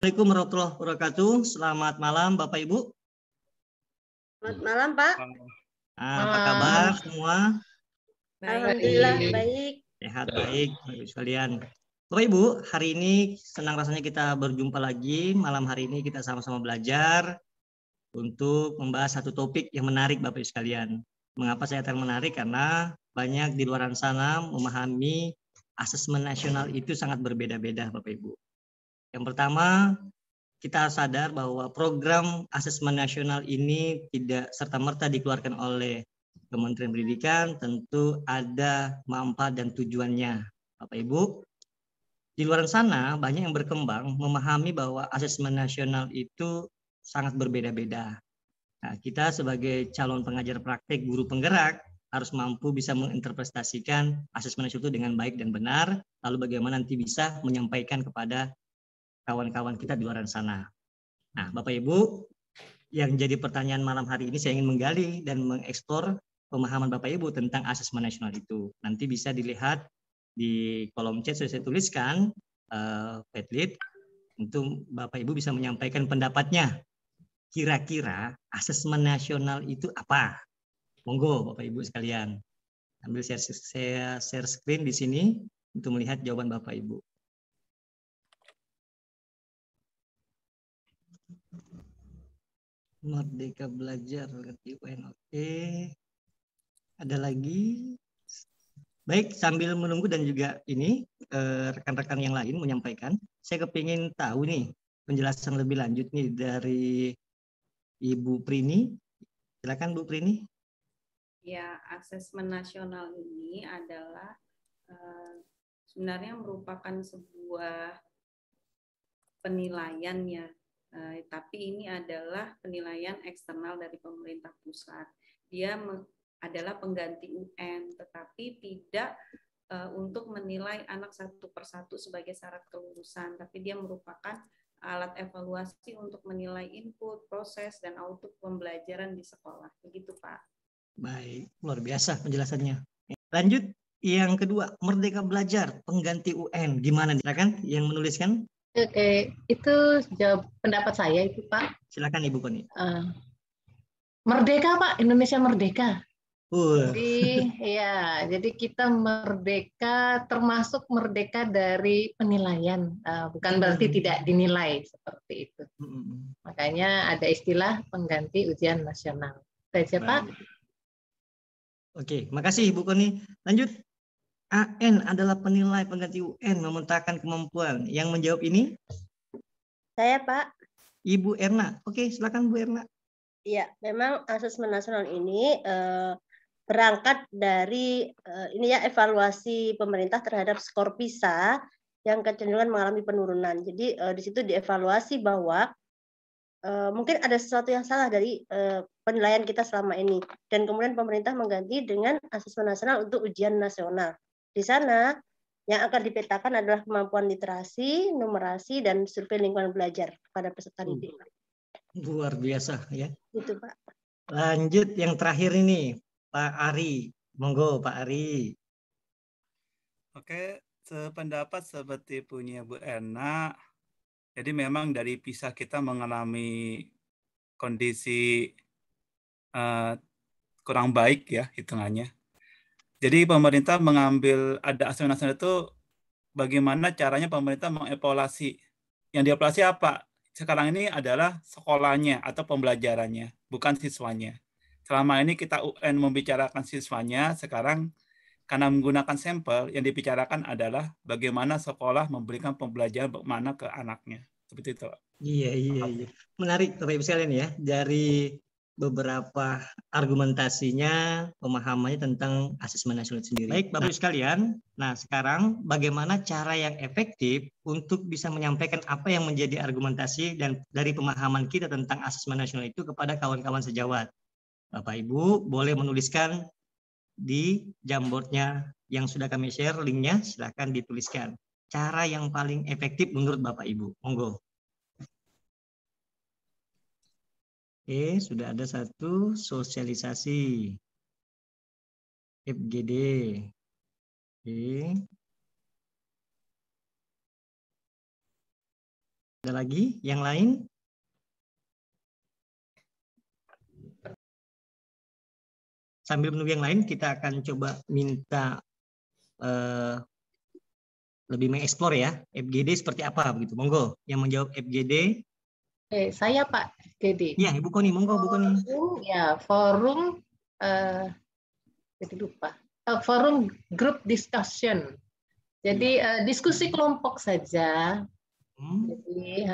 Assalamualaikum warahmatullahi wabarakatuh. Selamat malam Bapak Ibu. Selamat malam Pak. Apa kabar semua? Alhamdulillah baik. Sehat, baik sekalian. Bapak Ibu, hari ini senang rasanya kita berjumpa lagi. Malam hari ini kita sama-sama belajar untuk membahas satu topik yang menarik Bapak Ibu sekalian. Mengapa saya katakan menarik? Karena banyak di luar sana memahami asesmen nasional itu sangat berbeda-beda Bapak Ibu. Yang pertama, kita harus sadar bahwa program asesmen nasional ini tidak serta-merta dikeluarkan oleh Kementerian Pendidikan, tentu ada manfaat dan tujuannya. Bapak Ibu, di luar sana banyak yang berkembang memahami bahwa asesmen nasional itu sangat berbeda-beda. Nah, kita sebagai calon pengajar praktik guru penggerak harus mampu bisa menginterpretasikan asesmen nasional itu dengan baik dan benar, lalu bagaimana nanti bisa menyampaikan kepada kawan-kawan kita di luar sana. Nah, Bapak Ibu, yang jadi pertanyaan malam hari ini saya ingin menggali dan mengeksplor pemahaman Bapak Ibu tentang asesmen nasional itu. Nanti bisa dilihat di kolom chat saya tuliskan Padlet untuk Bapak Ibu bisa menyampaikan pendapatnya. Kira-kira asesmen nasional itu apa? Monggo Bapak Ibu sekalian. Ambil saya share screen di sini untuk melihat jawaban Bapak Ibu. Merdeka Belajar UN. Oke. Ada lagi? Baik, sambil menunggu dan juga ini rekan-rekan yang lain menyampaikan, saya kepingin tahu nih penjelasan lebih lanjut nih dari Ibu Prini. Silakan Bu Prini. Ya, asesmen nasional ini adalah sebenarnya merupakan sebuah penilaian ya. Tapi ini adalah penilaian eksternal dari pemerintah pusat. Dia adalah pengganti UN, tetapi tidak untuk menilai anak satu persatu sebagai syarat kelulusan, tapi dia merupakan alat evaluasi untuk menilai input, proses, dan output pembelajaran di sekolah. Begitu, Pak. Baik, luar biasa penjelasannya. Lanjut, yang kedua, Merdeka Belajar, pengganti UN. Gimana? Silakan yang menuliskan. Oke, itu jawab pendapat saya itu Pak. Silakan Ibu Koni. Merdeka Pak, Indonesia merdeka. Jadi jadi kita merdeka, termasuk merdeka dari penilaian, bukan berarti tidak dinilai seperti itu. Makanya ada istilah pengganti ujian nasional. Saja Pak. Oke, makasih Ibu Koni. Lanjut. AN adalah penilai pengganti UN memetakan kemampuan. Yang menjawab ini? Saya Pak. Ibu Erna. Oke, silakan Bu Erna. Iya, memang asesmen nasional ini berangkat dari ini ya evaluasi pemerintah terhadap skor PISA yang kecenderungan mengalami penurunan. Jadi di situ dievaluasi bahwa mungkin ada sesuatu yang salah dari penilaian kita selama ini, dan kemudian pemerintah mengganti dengan asesmen nasional untuk ujian nasional. Di sana yang akan dipetakan adalah kemampuan literasi, numerasi, dan survei lingkungan belajar pada peserta didik. Luar biasa ya. Itu Pak. Lanjut yang terakhir ini, Pak Ari. Monggo Pak Ari. Oke, sependapat seperti punya Bu Erna. Jadi memang dari PISA kita mengalami kondisi kurang baik ya hitungannya. Jadi pemerintah mengambil ada asesmen nasional itu bagaimana caranya pemerintah mengevaluasi. Yang dievaluasi apa? Sekarang ini adalah sekolahnya atau pembelajarannya, bukan siswanya. Selama ini kita UN membicarakan siswanya, sekarang karena menggunakan sampel yang dibicarakan adalah bagaimana sekolah memberikan pembelajaran bagaimana ke anaknya. Seperti itu. Iya. Menarik Bapak Ibu sekalian ya, dari beberapa argumentasinya, pemahamannya tentang asesmen nasional sendiri. Baik Bapak Ibu sekalian, nah sekarang bagaimana cara yang efektif untuk bisa menyampaikan apa yang menjadi argumentasi dan dari pemahaman kita tentang asesmen nasional itu kepada kawan-kawan sejawat. Bapak Ibu boleh menuliskan di Jamboardnya yang sudah kami share linknya, silahkan dituliskan. Cara yang paling efektif menurut Bapak Ibu, monggo. Oke, sudah ada satu sosialisasi FGD. Oke. Ada lagi yang lain? Sambil menunggu yang lain, kita akan coba minta lebih mengeksplor ya, FGD seperti apa begitu. Monggo, yang menjawab FGD. Saya Pak FGD. Ya, Ibu Koni, monggo Bu Koni. Ya, forum jadi lupa. Forum group discussion. Jadi diskusi kelompok saja. Jadi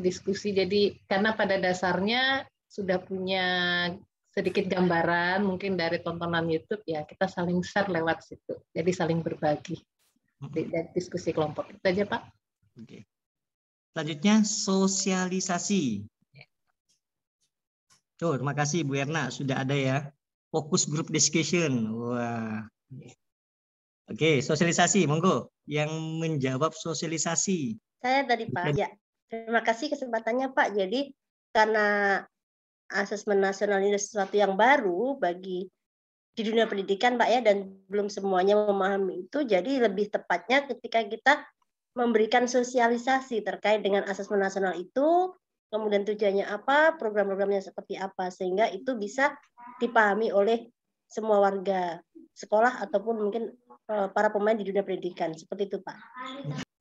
diskusi. Jadi karena pada dasarnya sudah punya sedikit gambaran mungkin dari tontonan YouTube ya, kita saling share lewat situ. Jadi saling berbagi. Dan diskusi kelompok. Itu aja Pak. Oke. Selanjutnya sosialisasi. Tuh, terima kasih Bu Erna sudah ada ya. Fokus group discussion. Wah. Oke, sosialisasi, monggo. Yang menjawab sosialisasi. Saya tadi Pak. Ya, terima kasih kesempatannya Pak. Jadi karena asesmen nasional ini sesuatu yang baru bagi di dunia pendidikan Pak ya, dan belum semuanya memahami itu, jadi lebih tepatnya ketika kita memberikan sosialisasi terkait dengan asesmen nasional itu, kemudian tujuannya apa, program-programnya seperti apa, sehingga itu bisa dipahami oleh semua warga sekolah ataupun mungkin para pemain di dunia pendidikan. Seperti itu Pak.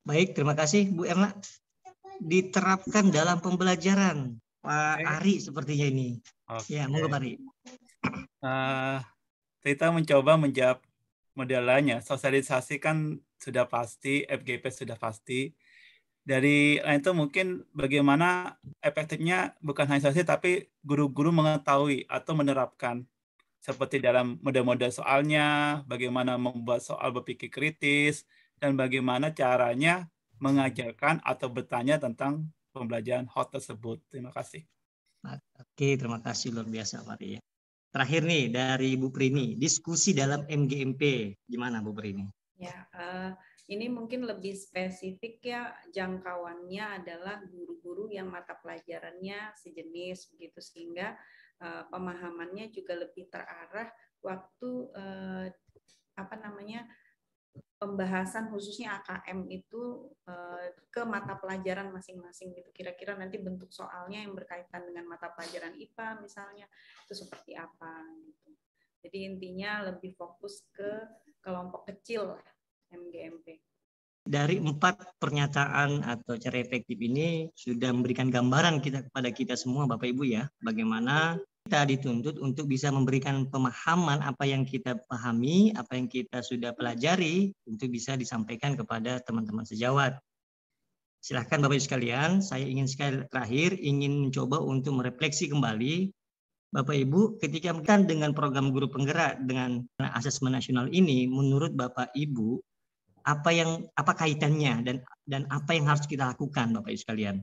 Baik, terima kasih Bu Erna. Diterapkan dalam pembelajaran. Pak Ari sepertinya ini. Ya, monggo Pak Ari. Kita mencoba menjawab modelannya. Sosialisasi kan sudah pasti, FGP sudah pasti. Dari lain itu mungkin bagaimana efektifnya bukan hanya sosialisasi, tapi guru-guru mengetahui atau menerapkan. Seperti dalam model-model soalnya, bagaimana membuat soal berpikir kritis, dan bagaimana caranya mengajarkan atau bertanya tentang pembelajaran hot tersebut. Terima kasih. Oke, terima kasih luar biasa Pak Ari. Terakhir nih dari Bu Prini, diskusi dalam MGMP. Gimana Bu Prini? Ya, ini mungkin lebih spesifik ya, jangkauannya adalah guru-guru yang mata pelajarannya sejenis begitu, sehingga pemahamannya juga lebih terarah waktu pembahasan khususnya AKM itu ke mata pelajaran masing-masing gitu. Kira-kira nanti bentuk soalnya yang berkaitan dengan mata pelajaran IPA misalnya itu seperti apa gitu. Jadi intinya lebih fokus ke kelompok kecil MGMP. Dari 4 pernyataan atau cara efektif ini sudah memberikan gambaran kepada kita semua Bapak Ibu ya, bagaimana kita dituntut untuk bisa memberikan pemahaman apa yang kita pahami, apa yang kita sudah pelajari untuk bisa disampaikan kepada teman-teman sejawat. Silahkan Bapak Ibu sekalian, saya ingin sekali terakhir ingin mencoba untuk merefleksi kembali Bapak Ibu ketika dengan program guru penggerak dengan asesmen nasional ini, menurut Bapak Ibu apa kaitannya dan apa yang harus kita lakukan Bapak Ibu sekalian?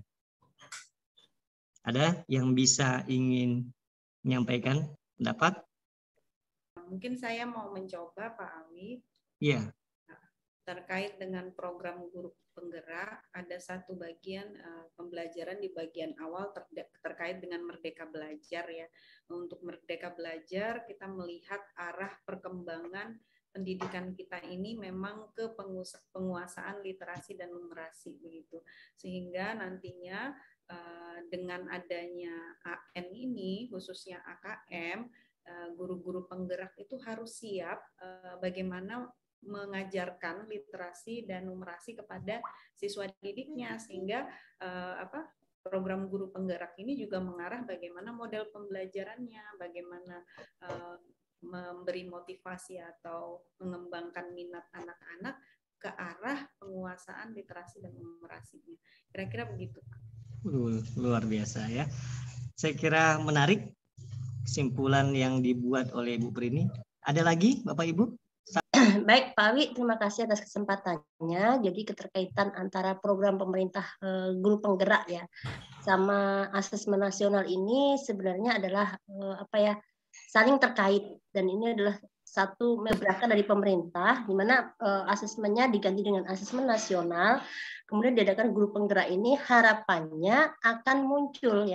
Ada yang bisa ingin menyampaikan pendapat? Mungkin saya mau mencoba Pak Awi. Iya. Terkait dengan program guru penggerak, ada satu bagian pembelajaran di bagian awal terkait dengan Merdeka Belajar ya. Untuk Merdeka Belajar kita melihat arah perkembangan pendidikan kita ini memang ke penguasaan literasi dan numerasi begitu, sehingga nantinya dengan adanya AN ini khususnya AKM, guru-guru penggerak itu harus siap bagaimana mengajarkan literasi dan numerasi kepada siswa didiknya, sehingga program guru penggerak ini juga mengarah bagaimana model pembelajarannya, bagaimana memberi motivasi atau mengembangkan minat anak-anak ke arah penguasaan literasi dan numerasinya. Kira-kira begitu. Luar biasa ya. Saya kira menarik kesimpulan yang dibuat oleh Ibu Prini. Ada lagi Bapak Ibu? Baik Pak Awi, terima kasih atas kesempatannya. Jadi keterkaitan antara program pemerintah guru penggerak ya sama asesmen nasional ini sebenarnya adalah saling terkait, dan ini adalah satu gerakan dari pemerintah di mana asesmennya diganti dengan asesmen nasional, kemudian diadakan guru penggerak ini, harapannya akan muncul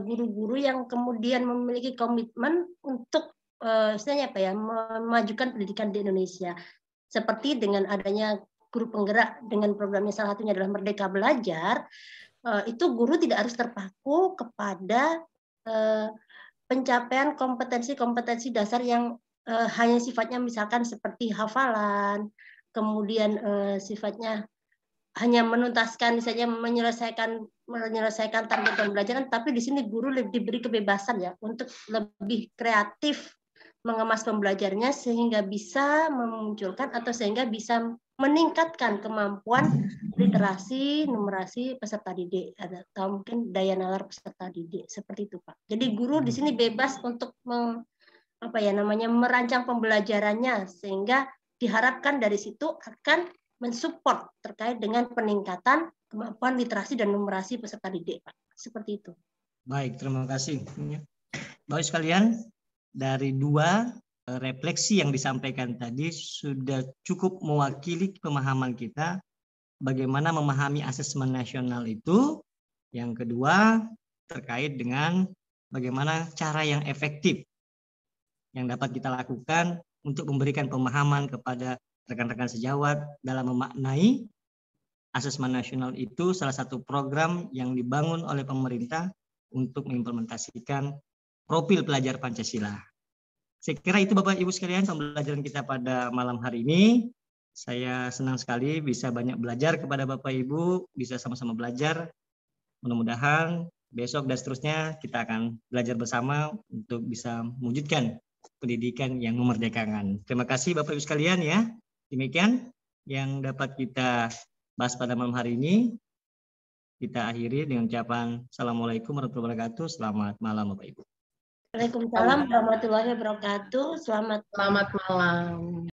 guru-guru yang kemudian memiliki komitmen untuk memajukan pendidikan di Indonesia. Seperti dengan adanya guru penggerak dengan programnya salah satunya adalah Merdeka Belajar, itu guru tidak harus terpaku kepada pencapaian kompetensi-kompetensi dasar yang hanya sifatnya misalkan seperti hafalan, kemudian sifatnya hanya menuntaskan, misalnya menyelesaikan target pembelajaran, tapi di sini guru diberi kebebasan ya untuk lebih kreatif mengemas pembelajarannya sehingga bisa memunculkan atau sehingga bisa meningkatkan kemampuan literasi, numerasi peserta didik atau mungkin daya nalar peserta didik seperti itu Pak. Jadi guru di sini bebas untuk merancang pembelajarannya sehingga diharapkan dari situ akan mensupport terkait dengan peningkatan kemampuan literasi dan numerasi peserta didik, Pak. Seperti itu. Baik, terima kasih. Bapak sekalian, dari dua refleksi yang disampaikan tadi sudah cukup mewakili pemahaman kita bagaimana memahami asesmen nasional itu. Yang kedua, terkait dengan bagaimana cara yang efektif yang dapat kita lakukan untuk memberikan pemahaman kepada rekan-rekan sejawat dalam memaknai asesmen nasional itu salah satu program yang dibangun oleh pemerintah untuk mengimplementasikan profil pelajar Pancasila. Saya kira itu Bapak Ibu sekalian pembelajaran kita pada malam hari ini. Saya senang sekali bisa banyak belajar kepada Bapak Ibu, bisa sama-sama belajar. Mudah-mudahan besok dan seterusnya kita akan belajar bersama untuk bisa mewujudkan pendidikan yang memerdekakan. Terima kasih Bapak Ibu sekalian ya. Demikian yang dapat kita bahas pada malam hari ini. Kita akhiri dengan ucapan Assalamualaikum warahmatullahi wabarakatuh. Selamat malam Bapak Ibu. Waalaikumsalam warahmatullahi wabarakatuh. Selamat malam.